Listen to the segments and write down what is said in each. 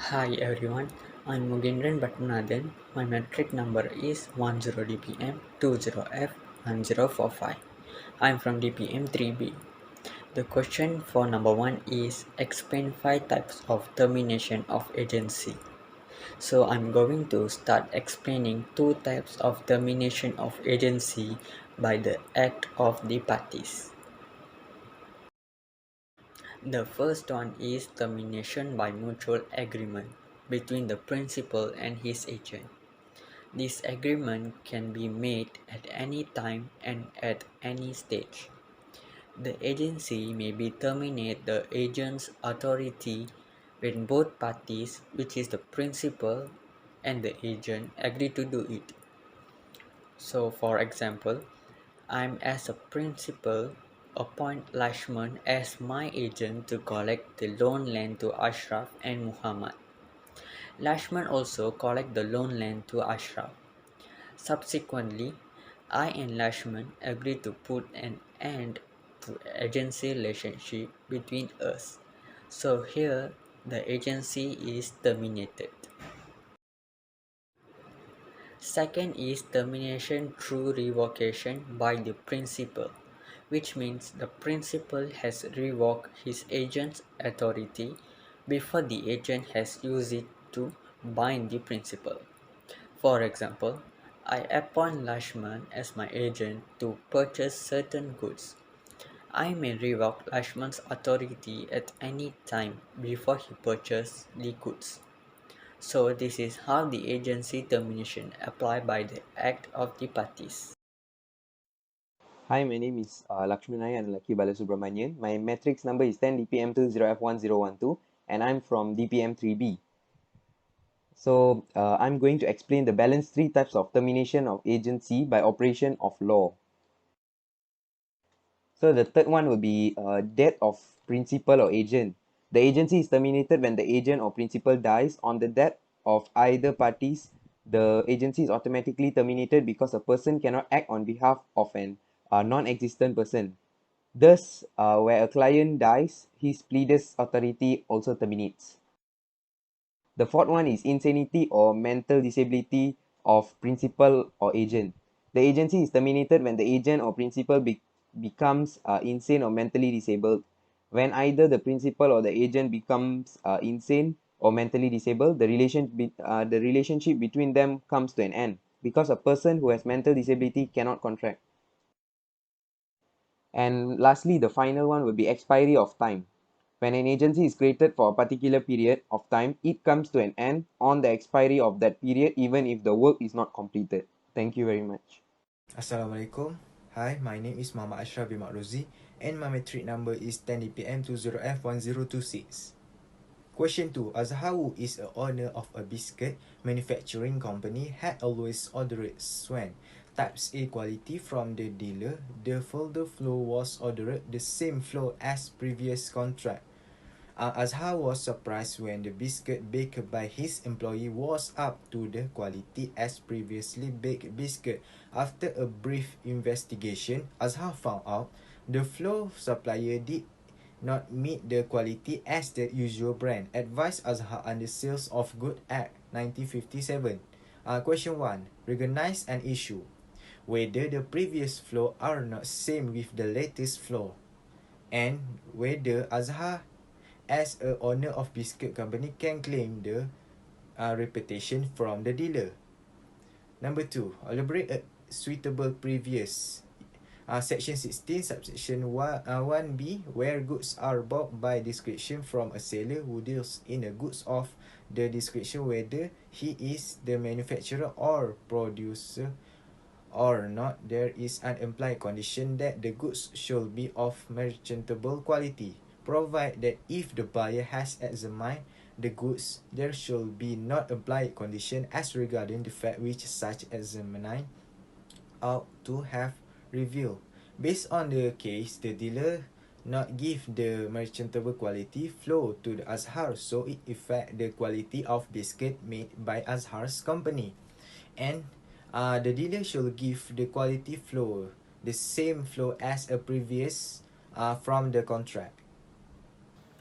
Hi everyone, I'm Mugendran Bhattanathan. My metric number is 10DPM20F1045. I'm from DPM3B. The question for number 1 is explain 5 types of termination of agency. So I'm going to start explaining 2 types of termination of agency by the act of the parties. The first one is termination by mutual agreement between the principal and his agent. This agreement can be made at any time and at any stage. The agency may be terminate the agent's authority when both parties, which is the principal and the agent, agree to do it. So, for example, I'm as a principal appoint Lashman as my agent to collect the loan lent to Ashraf and Muhammad. Lashman also collect the loan lent to Ashraf. Subsequently, I and Lashman agreed to put an end to agency relationship between us. So here the agency is terminated. Second is termination through revocation by the principal, which means the principal has revoked his agent's authority before the agent has used it to bind the principal. For example, I appoint Lashman as my agent to purchase certain goods. I may revoke Lashman's authority at any time before he purchases the goods. So this is how the agency termination applied by the act of the parties. Hi, my name is Lakshminaya Laki Balasubramanian. My matrix number is 10DPM20F1012 and I'm from DPM3B. So I'm going to explain the balanced three types of termination of agency by operation of law. So the third one will be death of principal or agent. The agency is terminated when the agent or principal dies. On the death of either parties, the agency is automatically terminated because a person cannot act on behalf of an non-existent person. Thus, where a client dies, his pleader's authority also terminates. The fourth one is insanity or mental disability of principal or agent. The agency is terminated when the agent or principal becomes insane or mentally disabled. When either the principal or the agent becomes insane or mentally disabled, the relationship between them comes to an end because a person who has mental disability cannot contract. And lastly, the final one will be expiry of time. When an agency is created for a particular period of time, it comes to an end on the expiry of that period, even if the work is not completed. Thank you very much. Assalamualaikum. Hi, my name is Muhammad Ashraf bin Makruzi and my metric number is 10DPM20F1026. Question 2. Azhar, who is a owner of a biscuit manufacturing company, had always ordered Swan Types A quality from the dealer. The folder flow was ordered the same flow as previous contract. Azhar was surprised when the biscuit baked by his employee was up to the quality as previously baked biscuit. After a brief investigation, Azhar found out the flour supplier did not meet the quality as the usual brand. Advised Azhar under Sales of Good Act 1957. Question 1. Recognize an issue. Whether the previous flow are not same with the latest flow, and whether Azhar as a owner of biscuit company can claim the reputation from the dealer. Number 2, elaborate a suitable previous. Section 16, subsection 1B, where goods are bought by description from a seller who deals in the goods of the description whether he is the manufacturer or producer or not, there is an implied condition that the goods should be of merchantable quality. Provide that if the buyer has examined the goods, there should be not implied condition as regarding the fact which such examining ought to have revealed. Based on the case, the dealer not give the merchantable quality flow to the Azhar, so it affect the quality of biscuit made by Azhar's company. And the dealer should give the quality flow the same flow as a previous from the contract.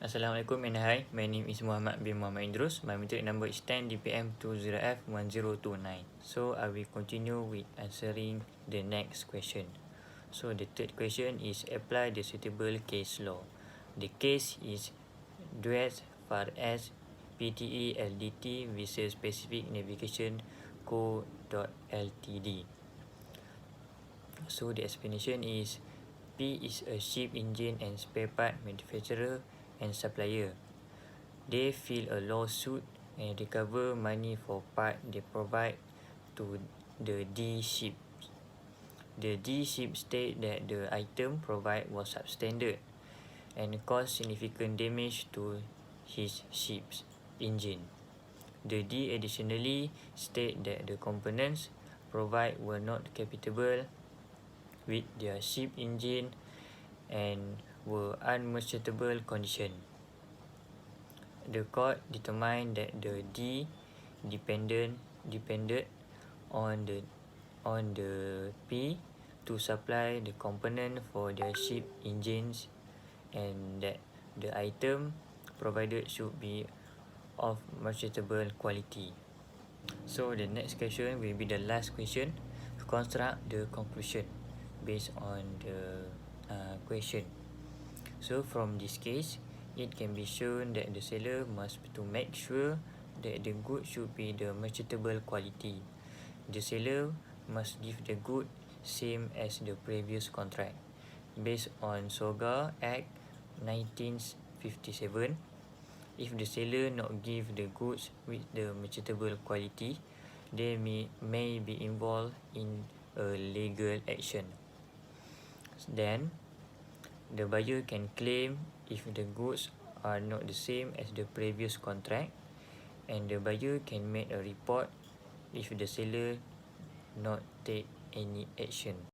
Assalamualaikum and hi, my name is Muhammad bin Muhammad Indrus. My metric number is 10 DPM30073. So I will continue with answering the next question. So the third question is apply the suitable case law. The case is Duet far as PTE LDT versus Pacific Navigation Co. Ltd. So the explanation is P is a ship engine and spare part manufacturer and supplier. They file a lawsuit and recover money for part they provide to the D ship. The D ship state that the item provided was substandard and caused significant damage to his ship's engine. The D additionally state that the components provided were not compatible with their ship engine and were unmerchantable condition. The court determined that the D depended on the P to supply the component for their ship engines and that the item provided should be of merchantable quality. So the next question will be the last question to construct the conclusion based on the question. So from this case, it can be shown that the seller must to make sure that the good should be the merchantable quality. The seller must give the good same as the previous contract. Based on SOGA Act 1957, if the seller not give the goods with the merchantable quality, they may be involved in a legal action. Then, the buyer can claim if the goods are not the same as the previous contract, and the buyer can make a report if the seller not take any action.